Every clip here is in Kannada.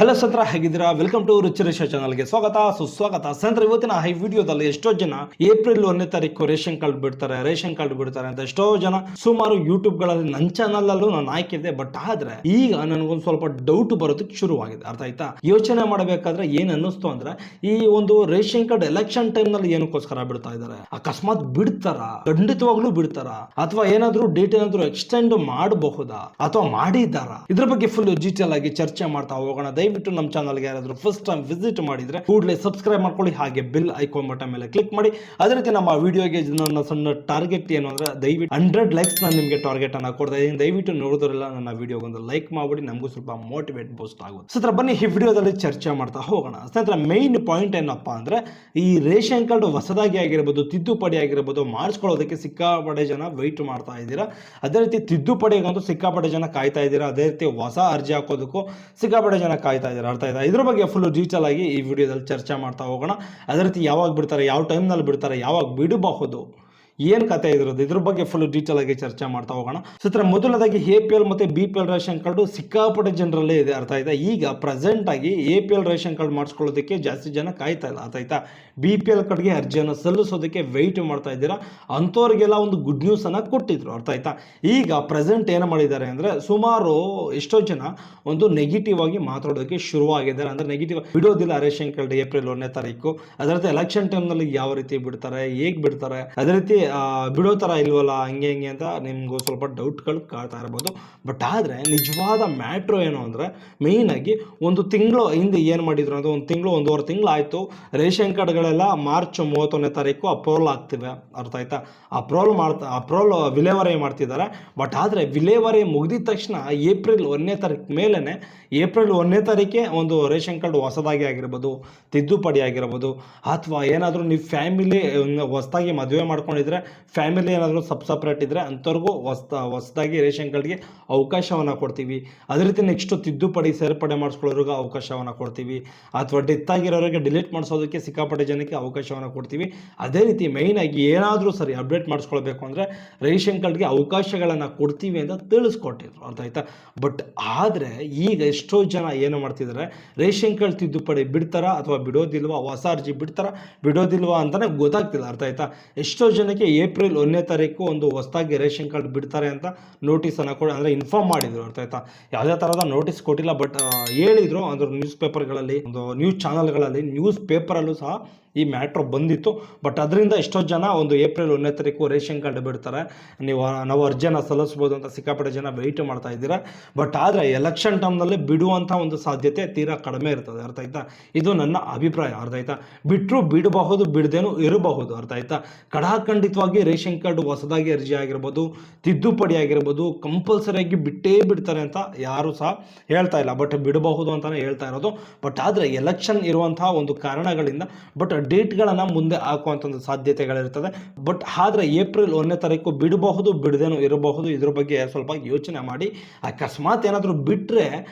ಹಲೋ ಸಂತ್ರ ಹೇಗಿದ್ದೀರಾ? ವೆಲ್ಕಮ್ ಟು ರುಚಿರೇಶ ಚಾನಲ್ಗೆ ಸ್ವಾಗತ ಸುಸ್ವಾಗತ. ಸಂತ್ರ ಇವತ್ತಿನ ಈ ವಿಡಿಯೋದಲ್ಲಿ ಎಷ್ಟೋ ಜನ ಏಪ್ರಿಲ್ 1ನೇ ತಾರೀಕು ರೇಷನ್ ಕಾರ್ಡ್ ಬಿಡ್ತಾರೆ ಅಂತ ಎಷ್ಟೋ ಜನ ಸುಮಾರು ಯೂಟ್ಯೂಬ್ ಗಳಲ್ಲಿ ನನ್ನ ಚಾನಲ್ ಅಲ್ಲೂ ನಾನು ಹಾಕಿದ್ದೆ. ಬಟ್ ಆದ್ರೆ ಈಗ ನನಗೊಂದು ಸ್ವಲ್ಪ ಡೌಟ್ ಬರೋದಕ್ಕೆ ಶುರುವಾಗಿದೆ. ಅರ್ಥ ಆಯ್ತಾ? ಯೋಚನೆ ಮಾಡಬೇಕಾದ್ರೆ ಏನ್ ಅನ್ನಿಸ್ತು ಅಂದ್ರೆ, ಈ ಒಂದು ರೇಷನ್ ಕಾರ್ಡ್ ಎಲೆಕ್ಷನ್ ಟೈಮ್ ನಲ್ಲಿ ಏನಕ್ಕೋಸ್ಕರ ಬಿಡ್ತಾ ಇದ್ದಾರೆ? ಅಕಸ್ಮಾತ್ ಬಿಡ್ತಾರ, ಖಂಡಿತವಾಗ್ಲೂ ಬಿಡ್ತಾರ, ಅಥವಾ ಏನಾದ್ರೂ ಡೇಟ್ ಏನಾದ್ರೂ ಎಕ್ಸ್ಟೆಂಡ್ ಮಾಡಬಹುದಾ ಅಥವಾ ಮಾಡಿದ್ದಾರಾ? ಇದ್ರ ಬಗ್ಗೆ ಫುಲ್ ಡೀಟೇಲ್ ಆಗಿ ಚರ್ಚೆ ಮಾಡ್ತಾ ಹೋಗೋಣ. ದಯವಿಟ್ಟು ನಮ್ಮ ಚಾನಲ್ಗೆ ಯಾರಾದ್ರೂ ಫಸ್ಟ್ ಟೈಮ್ ವಿಸಿಟ್ ಮಾಡಿದ್ರೆ ಕೂಡಲೇ ಸಬ್ಸ್ಕ್ರೈಬ್ ಮಾಡ್ಕೊಳ್ಳಿ, ಹಾಗೆ ಬೆಲ್ ಐಕಾನ್ ಬಟನ್ ಮೇಲೆ ಕ್ಲಿಕ್ ಮಾಡಿ. ಅದೇ ರೀತಿ ನಮ್ಮ ವಿಡಿಯೋಗೆ ನನ್ನ ಸಣ್ಣ ಟಾರ್ಗೆಟ್ ಏನು ಅಂದ್ರೆ, ದಯವಿಟ್ಟು 100 ಲೈಕ್ಸ್ ನಾನು ನಿಮಗೆ ಟಾರ್ಗೆಟ್ ಅನ್ನ ಕೊಡ್ತಾ ಇದ್ದೀನಿ. ದಯವಿಟ್ಟು ನೋಡಿದ್ರೆಲ್ಲ ನನ್ನ ವಿಡಿಯೋಗೆ ಒಂದು ಲೈಕ್ ಮಾಡಿ, ನಮಗೂ ಸ್ವಲ್ಪ ಮೋಟಿವೇಟ್ ಬೂಸ್ಟ್ ಆಗುತ್ತೆ. ಸ್ನೇಹಿತರೆ ಬನ್ನಿ ಈ ವಿಡಿಯೋದಲ್ಲಿ ಚರ್ಚೆ ಮಾಡ್ತಾ ಹೋಗೋಣ. ಸ್ನೇಹಿತರೆ ಮೈನ್ ಪಾಯಿಂಟ್ ಏನಪ್ಪಾ ಅಂದ್ರೆ, ಈ ರೇಷನ್ ಕಾರ್ಡ್ ಹೊಸದಾಗಿ ಆಗಿರ್ಬೋದು, ತಿದ್ದುಪಡಿ ಆಗಿರ್ಬೋದು ಮಾಡಿಸ್ಕೊಳ್ಳೋದಕ್ಕೆ ಸಿಕ್ಕಾಪಟ್ಟೆ ಜನ ವೆಯ್ಟ್ ಮಾಡ್ತಾ ಇದ್ದೀರಾ. ಅದೇ ರೀತಿ ತಿದ್ದುಪಡಿಗಂತೂ ಸಿಕ್ಕಾಪಟ್ಟೆ ಜನ ಕಾಯ್ತಾ ಇದ್ದೀರಾ. ಅದೇ ರೀತಿ ಹೊಸ ಅರ್ಜಿ ಹಾಕೋದಕ್ಕೂ ಸಿಕ್ಕಾಪಟ್ಟೆ ಜನ ಕಾಯ್ತಾ ಇದ್ದಾರೆ. ಅರ್ಥ ಆಯ್ತಾ? ಇದ್ರ ಬಗ್ಗೆ ಫುಲ್ ಡೀಟೇಲ್ ಆಗಿ ಈ ವಿಡಿಯೋದಲ್ಲಿ ಚರ್ಚೆ ಮಾಡ್ತಾ ಹೋಗೋಣ. ಅದೇ ರೀತಿ ಯಾವಾಗ ಬಿಡ್ತಾರೆ, ಯಾವ ಟೈಮ್ನಲ್ಲಿ ಬಿಡ್ತಾರೆ, ಯಾವಾಗ ಬಿಡಬಹುದು, ಏನ್ ಕತೆ ಇದ್ರ ಬಗ್ಗೆ ಫುಲ್ ಡೀಟೇಲ್ ಆಗಿ ಚರ್ಚೆ ಮಾಡ್ತಾ ಹೋಗೋಣ. ಸತ್ರ ಮೊದಲದಾಗಿ APL ಮತ್ತೆ BPL ರೇಷನ್ ಕಾರ್ಡ್ ಸಿಕ್ಕಾಪಟ್ಟೆ ಜನರಲ್ಲೇ ಇದೆ. ಅರ್ಥ ಆಯ್ತಾ? ಈಗ ಪ್ರೆಸೆಂಟ್ ಆಗಿ APL ರೇಷನ್ ಕಾರ್ಡ್ ಮಾಡಿಸ್ಕೊಳ್ಳೋದಕ್ಕೆ ಜಾಸ್ತಿ ಜನ ಕಾಯ್ತಾ ಇಲ್ಲ. ಅರ್ಥ ಆಯ್ತಾ? BPL ಕಾರ್ಡ್ಗೆ ಅರ್ಜಿಯನ್ನು ಸಲ್ಲಿಸೋದಕ್ಕೆ ವೆಯ್ಟ್ ಮಾಡ್ತಾ ಇದ್ದೀರಾ. ಅಂಥವ್ರಿಗೆಲ್ಲ ಒಂದು ಗುಡ್ ನ್ಯೂಸ್ ಅನ್ನ ಕೊಟ್ಟಿದ್ರು. ಅರ್ಥ ಆಯ್ತಾ? ಈಗ ಪ್ರೆಸೆಂಟ್ ಏನು ಮಾಡಿದ್ದಾರೆ ಅಂದ್ರೆ, ಸುಮಾರು ಎಷ್ಟೋ ಜನ ಒಂದು ನೆಗೆಟಿವ್ ಆಗಿ ಮಾತಾಡೋದಕ್ಕೆ ಶುರುವಾಗಿದ್ದಾರೆ. ಅಂದ್ರೆ ನೆಗೆಟಿವ್ ಬಿಡೋದಿಲ್ಲ ರೇಷನ್ ಕಾರ್ಡ್ ಏಪ್ರಿಲ್ 1ನೇ ತಾರೀಕು. ಅದರ ಎಲೆಕ್ಷನ್ ಟೈಮ್ ನಲ್ಲಿ ಯಾವ ರೀತಿ ಬಿಡ್ತಾರೆ, ಹೇಗ್ ಬಿಡ್ತಾರೆ, ಅದೇ ರೀತಿ ಬಿಡೋ ತರ ಇಲ್ವಲ್ಲ, ಹಂಗೆ ಅಂತ ನಿಮ್ಗೂ ಸ್ವಲ್ಪ ಡೌಟ್ಗಳು ಕಾಡ್ತಾ ಇರ್ಬೋದು. ಬಟ್ ಆದ್ರೆ ನಿಜವಾದ ಮ್ಯಾಟ್ರು ಏನು ಅಂದ್ರೆ, ಮೇಯ್ನ್ ಆಗಿ ಒಂದು ತಿಂಗಳು ಹಿಂದೆ ಏನು ಮಾಡಿದ್ರು ಅಂದ್ರೆ, ಒಂದೂವರೆ ತಿಂಗಳು ಆಯ್ತು ರೇಷನ್ ಕಾರ್ಡ್ಗಳೆಲ್ಲ ಮಾರ್ಚ್ 31ನೇ ತಾರೀಕು ಅಪ್ರೂವಲ್ ಆಗ್ತಿವೆ. ಅರ್ಥ ಆಯ್ತಾ? ಅಪ್ರೂವಲ್ ವಿಲೇವಾರಿ ಮಾಡ್ತಿದ್ದಾರೆ. ಬಟ್ ಆದ್ರೆ ವಿಲೇವಾರಿ ಮುಗಿದ ತಕ್ಷಣ ಏಪ್ರಿಲ್ 1ನೇ ತಾರೀಕು ಮೇಲೇನೆ, ಏಪ್ರಿಲ್ 1ನೇ ತಾರೀಕೆ ಒಂದು ರೇಷನ್ ಕಾರ್ಡ್ ಹೊಸದಾಗಿ ಆಗಿರ್ಬೋದು, ತಿದ್ದುಪಡಿ ಆಗಿರ್ಬೋದು, ಅಥವಾ ಏನಾದರೂ ನೀವು ಫ್ಯಾಮಿಲಿ ಹೊಸದಾಗಿ ಮದುವೆ ಮಾಡ್ಕೊಂಡಿದ್ರೆ, ಫ್ಯಾಮಿಲಿ ಏನಾದರೂ ಸಪ್ರೇಟ್ ಇದ್ರೆ ಅಂಥವ್ರಿಗೂ ಹೊಸದಾಗಿ ರೇಷನ್ ಕಾರ್ಡ್ಗೆ ಅವಕಾಶವನ್ನು ಕೊಡ್ತೀವಿ. ಅದೇ ರೀತಿ ನೆಕ್ಸ್ಟ್ ತಿದ್ದುಪಡಿ ಸೇರ್ಪಡೆ ಮಾಡಿಸ್ಕೊಳ್ಳೋರಿಗೆ ಅವಕಾಶವನ್ನು ಕೊಡ್ತೀವಿ, ಅಥವಾ ಡೆತ್ ಆಗಿರೋರಿಗೆ ಡಿಲೀಟ್ ಮಾಡಿಸೋದಕ್ಕೆ ಸಿಕ್ಕಾಪಟ್ಟೆ ಜನಕ್ಕೆ ಅವಕಾಶವನ್ನು ಕೊಡ್ತೀವಿ. ಅದೇ ರೀತಿ ಮೇಯ್ನ್ ಆಗಿ ಏನಾದರೂ ಸರಿ ಅಪ್ಡೇಟ್ ಮಾಡಿಸ್ಕೊಳ್ಬೇಕು ಅಂದರೆ ರೇಷನ್ ಕಾರ್ಡ್ಗೆ ಅವಕಾಶಗಳನ್ನು ಕೊಡ್ತೀವಿ ಅಂತ ತಿಳಿಸ್ಕೊಟ್ಟಿದ್ರು. ಅರ್ಥ ಆಯ್ತಾ? ಬಟ್ ಆದರೆ ಈಗ ಎಷ್ಟೋ ಜನ ಏನು ಮಾಡ್ತಿದ್ದಾರೆ, ರೇಷನ್ ಕಾರ್ಡ್ ತಿದ್ದುಪಡಿ ಬಿಡ್ತಾರಾ ಅಥವಾ ಬಿಡೋದಿಲ್ವಾ, ಹೊಸ ಅರ್ಜಿ ಬಿಡ್ತಾರಾ ಬಿಡೋದಿಲ್ವಾ ಅಂತಲೇ ಗೊತ್ತಾಗ್ತಿಲ್ಲ. ಅರ್ಥ ಆಯ್ತಾ? ಎಷ್ಟೋ ಜನಕ್ಕೆ ಏಪ್ರಿಲ್ 1ನೇ ತಾರೀಕು ಒಂದು ಹೊಸದಾಗಿ ರೇಷನ್ ಕಾರ್ಡ್ ಬಿಡ್ತಾರೆ ಅಂತ ನೋಟಿಸನ್ನು ಕೊಡಿ ಅಂದರೆ ಇನ್ಫಾರ್ಮ್ ಮಾಡಿದ್ರು. ಅರ್ಥ ಆಯ್ತಾ? ಯಾವುದೇ ಥರದ ನೋಟಿಸ್ ಕೊಟ್ಟಿಲ್ಲ, ಬಟ್ ಹೇಳಿದ್ರು. ಅಂದ್ರೆ ನ್ಯೂಸ್ ಪೇಪರ್ಗಳಲ್ಲಿ, ಒಂದು ನ್ಯೂಸ್ ಚಾನಲ್ಗಳಲ್ಲಿ, ನ್ಯೂಸ್ ಪೇಪರಲ್ಲೂ ಸಹ ಈ ಮ್ಯಾಟ್ರ್ ಬಂದಿತ್ತು. ಬಟ್ ಅದರಿಂದ ಎಷ್ಟೋ ಜನ ಒಂದು ಏಪ್ರಿಲ್ 1ನೇ ತಾರೀಕು ರೇಷನ್ ಕಾರ್ಡ್ ಬಿಡ್ತಾರೆ, ನಾವು ಅರ್ಜಿಯನ್ನು ಸಲ್ಲಿಸ್ಬೋದು ಅಂತ ಸಿಕ್ಕಾಪಟ್ಟೆ ಜನ ವೆಯ್ಟ್ ಮಾಡ್ತಾ ಇದ್ದೀರಾ. ಬಟ್ ಆದರೆ ಎಲೆಕ್ಷನ್ ಟೈಮ್ನಲ್ಲಿ ಬಿಡುವಂಥ ಒಂದು ಸಾಧ್ಯತೆ ತೀರಾ ಕಡಿಮೆ ಇರ್ತದೆ. ಅರ್ಥ ಆಯ್ತಾ? ಇದು ನನ್ನ ಅಭಿಪ್ರಾಯ. ಅರ್ಥ ಆಯ್ತಾ? ಬಿಟ್ಟರು ಬಿಡಬಹುದು, ಬಿಡದೇನೂ ಇರಬಹುದು. ಅರ್ಥ ಆಯ್ತಾ? ಖಂಡಿತವಾಗಿ ರೇಷನ್ ಕಾರ್ಡ್ ಹೊಸದಾಗಿ ಅರ್ಜಿ ಆಗಿರ್ಬೋದು, ತಿದ್ದುಪಡಿ ಆಗಿರ್ಬೋದು, ಕಂಪಲ್ಸರಿಯಾಗಿ ಬಿಟ್ಟೇ ಬಿಡ್ತಾರೆ ಅಂತ ಯಾರು ಸಹ ಹೇಳ್ತಾ ಇಲ್ಲ. ಬಟ್ ಬಿಡಬಹುದು ಅಂತಾನೆ ಹೇಳ್ತಾ ಇರೋದು. ಬಟ್ ಆದರೆ ಎಲೆಕ್ಷನ್ ಇರುವಂತಹ ಒಂದು ಕಾರಣಗಳಿಂದ ಬಟ್ ಡೇಟ್ಗಳನ್ನು ಮುಂದೆ ಹಾಕುವಂಥ ಒಂದು ಸಾಧ್ಯತೆಗಳಿರ್ತದೆ. ಬಟ್ ಆದರೆ ಏಪ್ರಿಲ್ 1ನೇ ತಾರೀಕು ಬಿಡಬಹುದು, ಬಿಡದೇನೂ ಇರಬಹುದು. ಇದ್ರ ಬಗ್ಗೆ ಸ್ವಲ್ಪ ಯೋಚನೆ ಮಾಡಿ. ಅಕಸ್ಮಾತ್ ಏನಾದರೂ ಬಿಟ್ಟರೆ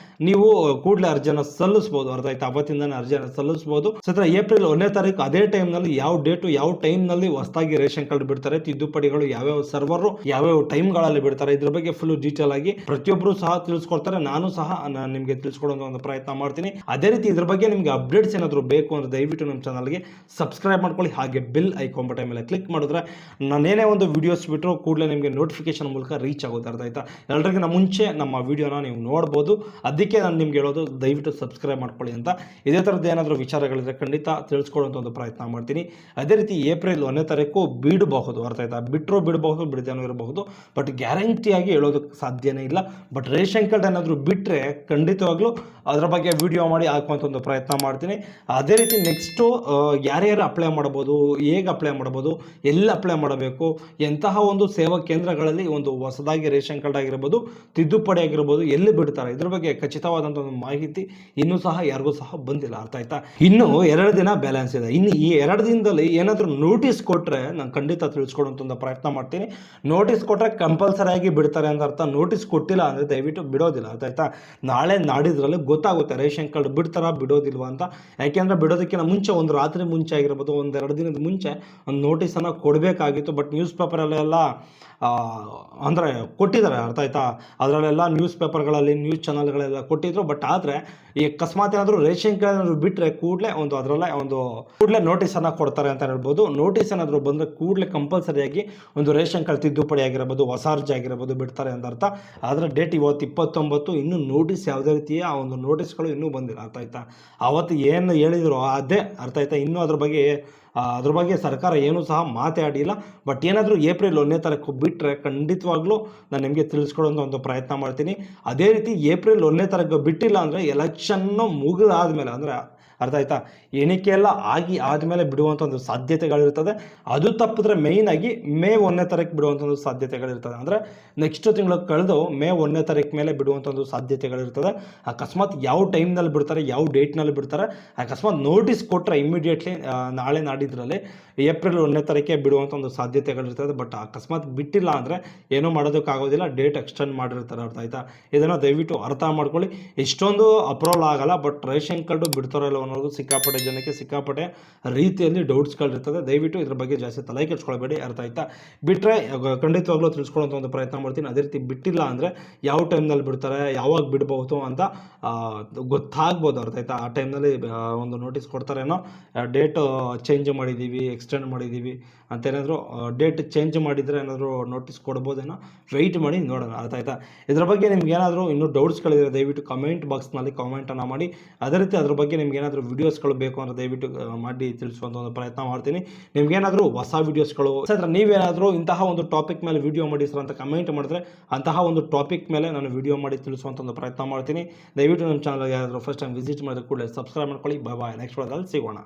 ನೀವು ಕೂಡಲೇ ಅರ್ಜಿಯನ್ನು ಸಲ್ಲಿಸ್ಬೋದು. ಅರ್ಥ ಆಯ್ತಾ? ಅವತ್ತಿಂದನೇ ಅರ್ಜಿಯನ್ನು ಸಲ್ಲಿಸ್ಬೋದು. ಸತ್ರ ಏಪ್ರಿಲ್ 1ನೇ ತಾರೀಕು ಅದೇ ಟೈಮ್ನಲ್ಲಿ ಯಾವ ಡೇಟು, ಯಾವ ಟೈಮ್ನಲ್ಲಿ ಹೊಸದಾಗಿ ರೇಷನ್ ಕಾರ್ಡ್ ಬಿಡ್ತಾರೆ, ತಿದ್ದುಪಡಿಗಳು ಯಾವ್ಯಾವ ಸರ್ವರು ಯಾವ್ಯಾವ ಟೈಮ್ಗಳಲ್ಲಿ ಬಿಡ್ತಾರೆ, ಇದ್ರ ಬಗ್ಗೆ ಫುಲ್ ಡೀಟೇಲ್ ಆಗಿ ಪ್ರತಿಯೊಬ್ಬರು ಸಹ ತಿಳಿಸ್ಕೊಡ್ತಾರೆ. ನಾನು ಸಹ ನಿಮಗೆ ತಿಳಿಸ್ಕೊಡೋ ಒಂದು ಪ್ರಯತ್ನ ಮಾಡ್ತೀನಿ. ಅದೇ ರೀತಿ ಇದ್ರ ಬಗ್ಗೆ ನಿಮ್ಗೆ ಅಪ್ಡೇಟ್ಸ್ ಏನಾದರೂ ಬೇಕು ಅಂದ್ರೆ ದಯವಿಟ್ಟು ನಮ್ಮ ಚಾನಲ್ಗೆ ಸಬ್ಸ್ಕ್ರೈಬ್ ಮಾಡ್ಕೊಳ್ಳಿ, ಹಾಗೆ ಬೆಲ್ ಐಕಾನ್ ಬಟನ್ ಮೇಲೆ ಕ್ಲಿಕ್ ಮಾಡಿದ್ರೆ ನಾನೇನೇ ಒಂದು ವಿಡಿಯೋಸ್ ಬಿಟ್ಟರು ಕೂಡಲೇ ನಿಮಗೆ ನೋಟಿಫಿಕೇಶನ್ ಮೂಲಕ ರೀಚ್ ಆಗುತ್ತೆ. ಅರ್ಥ ಆಯ್ತಾ? ಎಲ್ಲರಿಗಿಂತ ಮುಂಚೆ ನಮ್ಮ ವಿಡಿಯೋನ ನೀವು ನೋಡ್ಬೋದು. ಅದಕ್ಕೆ ನಾನು ನಿಮ್ಗೆ ಹೇಳೋದು, ದಯವಿಟ್ಟು ಸಬ್ಸ್ಕ್ರೈಬ್ ಮಾಡ್ಕೊಳ್ಳಿ ಅಂತ. ಇದೇ ಥರದ್ದು ಏನಾದರೂ ವಿಚಾರಗಳಿದ್ರೆ ಖಂಡಿತ ತಿಳಿಸ್ಕೊಡುವಂಥ ಒಂದು ಪ್ರಯತ್ನ ಮಾಡ್ತೀನಿ. ಅದೇ ರೀತಿ ಏಪ್ರಿಲ್ 1ನೇ ತಾರೀಕು ಬಿಡಬಹುದು. ಅರ್ಥ ಆಯ್ತಾ? ಬಿಟ್ಟರು ಬಿಡಬಹುದು, ಬಿಡದೇನೂ ಇರಬಹುದು. ಬಟ್ ಗ್ಯಾರಂಟಿಯಾಗಿ ಹೇಳೋದಕ್ಕೆ ಸಾಧ್ಯನೇ ಇಲ್ಲ. ಬಟ್ ರೇಷನ್ ಕಾರ್ಡ್ ಏನಾದರೂ ಬಿಟ್ಟರೆ ಖಂಡಿತವಾಗ್ಲೂ ಅದರ ಬಗ್ಗೆ ವಿಡಿಯೋ ಮಾಡಿ ಹಾಕುವಂಥ ಒಂದು ಪ್ರಯತ್ನ ಮಾಡ್ತೀನಿ. ಅದೇ ರೀತಿ ನೆಕ್ಸ್ಟು ಯಾರ್ಯಾರು ಅಪ್ಲೈ ಮಾಡ್ಬೋದು, ಹೇಗೆ ಅಪ್ಲೈ ಮಾಡ್ಬೋದು, ಎಲ್ಲಿ ಅಪ್ಲೈ ಮಾಡಬೇಕು, ಎಂತಹ ಒಂದು ಸೇವಾ ಕೇಂದ್ರಗಳಲ್ಲಿ ಒಂದು ಹೊಸದಾಗಿ ರೇಷನ್ ಕಾರ್ಡ್ ಆಗಿರ್ಬೋದು, ತಿದ್ದುಪಡಿ ಆಗಿರ್ಬೋದು, ಎಲ್ಲಿ ಬಿಡ್ತಾರೆ, ಇದ್ರ ಬಗ್ಗೆ ಖಚಿತವಾದಂಥ ಒಂದು ಮಾಹಿತಿ ಇನ್ನೂ ಸಹ ಯಾರಿಗೂ ಸಹ ಬಂದಿಲ್ಲ. ಅರ್ಥ ಆಯ್ತಾ? ಇನ್ನು 2 ದಿನ ಬ್ಯಾಲೆನ್ಸ್ ಇದೆ. ಇನ್ನು ಈ 2 ದಿನದಲ್ಲಿ ಏನಾದರೂ ನೋಟಿಸ್ ಕೊಟ್ಟರೆ ನಾನು ಖಂಡಿತ ತಿಳಿಸ್ಕೊಡುವಂಥ ಒಂದು ಪ್ರಯತ್ನ ಮಾಡ್ತೀನಿ. ನೋಟಿಸ್ ಕೊಟ್ಟರೆ ಕಂಪಲ್ಸರಿ ಆಗಿ ಬಿಡ್ತಾರೆ ಅಂತ ಅರ್ಥ. ನೋಟಿಸ್ ಕೊಟ್ಟಿಲ್ಲ ಅಂದರೆ ದಯವಿಟ್ಟು ಬಿಡೋದಿಲ್ಲ. ಅರ್ಥ ಆಯ್ತಾ? ನಾಳೆ ನಾಡಿದ್ರಲ್ಲಿ ಗೊತ್ತಾಗುತ್ತೆ ರೇಷನ್ ಕಾರ್ಡ್ ಬಿಡ್ತಾರಾ ಬಿಡೋದಿಲ್ವಾ ಅಂತ. ಯಾಕೆಂದರೆ ಬಿಡೋದಕ್ಕಿಂತ ಮುಂಚೆ, ಒಂದು ರಾತ್ರಿ ಮುಂಚೆ ಆಗಿರ್ಬೋದು, 1-2 ದಿನದ ಮುಂಚೆ ಒಂದು ನೋಟಿಸನ್ನು ಕೊಡಬೇಕಾಗಿತ್ತು. ಬಟ್ ನ್ಯೂಸ್ ಪೇಪರಲ್ಲೆಲ್ಲ ಅಂದರೆ ಕೊಟ್ಟಿದ್ದಾರೆ, ಅರ್ಥ ಆಯ್ತಾ. ಅದರಲ್ಲೆಲ್ಲ ನ್ಯೂಸ್ ಪೇಪರ್ಗಳಲ್ಲಿ, ನ್ಯೂಸ್ ಚಾನಲ್ಗಳೆಲ್ಲ ಕೊಟ್ಟಿದ್ರು. ಬಟ್ ಆದರೆ ಈ ಅಕಸ್ಮಾತ್ ಏನಾದರೂ ರೇಷನ್ ಕಾರ್ಡ್ ಏನಾದರೂ ಬಿಟ್ಟರೆ ಕೂಡಲೇ ಕೂಡಲೇ ನೋಟಿಸನ್ನು ಕೊಡ್ತಾರೆ ಅಂತ ಹೇಳ್ಬೋದು. ನೋಟಿಸ್ ಏನಾದರೂ ಬಂದರೆ ಕೂಡಲೇ ಕಂಪಲ್ಸರಿಯಾಗಿ ಒಂದು ರೇಷನ್ ಕಾರ್ಡ್ ತಿದ್ದುಪಡಿ ಆಗಿರ್ಬೋದು, ಹೊಸ ಅರ್ಜಿ ಆಗಿರ್ಬೋದು ಬಿಡ್ತಾರೆ ಅಂತ ಅರ್ಥ. ಆದರೆ ಡೇಟ್ ಇವತ್ತು 29, ಇನ್ನೂ ನೋಟಿಸ್ ಯಾವುದೇ ರೀತಿಯ ಆ ಒಂದು ನೋಟಿಸ್ಗಳು ಇನ್ನೂ ಬಂದಿಲ್ಲ, ಅರ್ಥ ಆಯ್ತಾ. ಅವತ್ತು ಏನು ಹೇಳಿದ್ರು ಅದೇ, ಅರ್ಥ ಆಯ್ತಾ. ಇನ್ನೂ ಅದ್ರ ಬಗ್ಗೆ ಸರ್ಕಾರ ಏನೂ ಸಹ ಮಾತಾಡಿಲ್ಲ. ಬಟ್ ಏನಾದರೂ ಏಪ್ರಿಲ್ 1ನೇ ತಾರೀಕು ಬಿಟ್ಟರೆ ಖಂಡಿತವಾಗ್ಲೂ ನಾನು ನಿಮಗೆ ತಿಳಿಸ್ಕೊಡೋಂಥ ಒಂದು ಪ್ರಯತ್ನ ಮಾಡ್ತೀನಿ. ಅದೇ ರೀತಿ ಏಪ್ರಿಲ್ 1ನೇ ತಾರೀಕು ಬಿಟ್ಟಿಲ್ಲ ಅಂದರೆ ಎಲೆಕ್ಷನ್ನು ಮುಗಿದಾದ್ಮೇಲೆ, ಅಂದರೆ ಅರ್ಥ ಆಯ್ತಾ, ಎಣಿಕೆ ಎಲ್ಲ ಆದಮೇಲೆ ಬಿಡುವಂಥ ಒಂದು ಸಾಧ್ಯತೆಗಳಿರ್ತದೆ. ಅದು ತಪ್ಪಿದ್ರೆ ಮೇಯ್ನಾಗಿ ಮೇ 1ನೇ ತಾರೀಕು ಬಿಡುವಂಥ ಒಂದು ಸಾಧ್ಯತೆಗಳಿರ್ತದೆ. ಅಂದರೆ ನೆಕ್ಸ್ಟ್ ತಿಂಗಳು ಕಳೆದು ಮೇ 1ನೇ ತಾರೀಕು ಮೇಲೆ ಬಿಡುವಂಥ ಒಂದು ಸಾಧ್ಯತೆಗಳಿರ್ತದೆ. ಅಕಸ್ಮಾತ್ ಯಾವ ಟೈಮ್ನಲ್ಲಿ ಬಿಡ್ತಾರೆ, ಯಾವ ಡೇಟ್ನಲ್ಲಿ ಬಿಡ್ತಾರೆ, ಅಕಸ್ಮಾತ್ ನೋಟಿಸ್ ಕೊಟ್ಟರೆ ಇಮಿಡಿಯೇಟ್ಲಿ ನಾಳೆ ನಾಡಿದ್ರಲ್ಲಿ ಏಪ್ರಿಲ್ 1ನೇ ತಾರೀಕೆ ಬಿಡುವಂಥ ಒಂದು ಸಾಧ್ಯತೆಗಳಿರ್ತದೆ. ಬಟ್ ಅಕಸ್ಮಾತ್ ಬಿಟ್ಟಿಲ್ಲ ಅಂದರೆ ಏನೂ ಮಾಡೋದಕ್ಕಾಗೋದಿಲ್ಲ, ಡೇಟ್ ಎಕ್ಸ್ಟೆಂಡ್ ಮಾಡಿರ್ತಾರೆ, ಅರ್ಥ ಆಯ್ತಾ. ಇದನ್ನು ದಯವಿಟ್ಟು ಅರ್ಥ ಮಾಡ್ಕೊಳ್ಳಿ. ಇಷ್ಟೊಂದು ಅಪ್ರೂವಲ್ ಆಗಲ್ಲ, ಬಟ್ ರೇಷನ್ ಕಾರ್ಡು ಬಿಡ್ತಾರಲ್ಲ ಅನ್ನೋದು ಸಿಕ್ಕಾಪಟ್ಟೆ ಜನಕ್ಕೆ ಸಿಕ್ಕಾಪಟ್ಟೆ ರೀತಿಯಲ್ಲಿ ಡೌಟ್ಸ್ಗಳಿರ್ತದೆ. ದಯವಿಟ್ಟು ಇದ್ರ ಬಗ್ಗೆ ಜಾಸ್ತಿ ತಲೆ ಕೆಡಿಸ್ಕೊಳ್ಬೇಡಿ, ಅರ್ಥ ಆಯ್ತಾ. ಬಿಟ್ಟರೆ ಖಂಡಿತವಾಗ್ಲೂ ತಿಳ್ಕೊಳ್ಳೋಂಥ ಒಂದು ಪ್ರಯತ್ನ ಮಾಡ್ತೀನಿ. ಅದೇ ರೀತಿ ಬಿಟ್ಟಿಲ್ಲ ಅಂದರೆ ಯಾವ ಟೈಮ್ನಲ್ಲಿ ಬಿಡ್ತಾರೆ, ಯಾವಾಗ ಬಿಡ್ಬೋದು ಅಂತ ಗೊತ್ತಾಗ್ಬೋದು, ಅರ್ಥ ಆಯ್ತಾ. ಆ ಟೈಮ್ನಲ್ಲಿ ಒಂದು ನೋಟಿಸ್ ಕೊಡ್ತಾರೇನೋ, ಡೇಟ್ ಚೇಂಜ್ ಮಾಡಿದ್ದೀವಿ, ಎಕ್ಸ್ಟೆಂಡ್ ಮಾಡಿದ್ದೀವಿ ಅಂತ ಏನಾದರೂ ಡೇಟ್ ಚೇಂಜ್ ಮಾಡಿದರೆ ಏನಾದರೂ ನೋಟಿಸ್ ಕೊಡ್ಬೋದೇನೋ, ವೆಯ್ಟ್ ಮಾಡಿ ನೋಡೋಣ, ಅರ್ಥ ಆಯ್ತಾ. ಇದ್ರ ಬಗ್ಗೆ ನಿಮ್ಗೆ ಏನಾದರೂ ಇನ್ನೂ ಡೌಟ್ಸ್ಗಳಿದ್ರೆ ದಯವಿಟ್ಟು ಕಮೆಂಟ್ ಬಾಕ್ಸ್ನಲ್ಲಿ ಕಾಮೆಂಟನ್ನು ಮಾಡಿ. ಅದೇ ರೀತಿ ಅದ್ರ ಬಗ್ಗೆ ನಿಮ್ಗೆ ಏನಾದರೂ ವೀಡಿಯೋಸ್ಗಳು ಬೇಕು ಅಂದರೆ ದಯವಿಟ್ಟು ಮಾಡಿ ತಿಳಿಸುವಂಥ ಒಂದು ಪ್ರಯತ್ನ ಮಾಡ್ತೀನಿ. ನಿಮ್ಗೇನಾದರೂ ಹೊಸ ವೀಡಿಯೋಸ್ಗಳು ನೀವೇನಾದರೂ ಇಂತಹ ಒಂದು ಟಾಪಿಕ್ ಮೇಲೆ ವೀಡಿಯೋ ಮಾಡಿ ಸರ್ ಅಂತ ಕಮೆಂಟ್ ಮಾಡಿದ್ರೆ ಅಂತಹ ಒಂದು ಟಾಪಿಕ್ ಮೇಲೆ ನಾನು ವೀಡಿಯೋ ಮಾಡಿ ತಿಳಿಸುವಂಥ ಒಂದು ಪ್ರಯತ್ನ ಮಾಡ್ತೀನಿ. ದಯವಿಟ್ಟು ನಮ್ಮ ಚಾನಲ್ಗೆ ಯಾರಾದರೂ ಫಸ್ಟ್ ಟೈಮ್ ವಿಸಿಟ್ ಮಾಡಿದ್ರೆ ಕೂಡಲೇ ಸಬ್ಸ್ಕ್ರೈಬ್ ಮಾಡ್ಕೊಳ್ಳಿ. ಬಾಯ್, ನೆಕ್ಸ್ಟ್ ವಿಡಿಯೋದಲ್ಲಿ ಸಿಗೋಣ.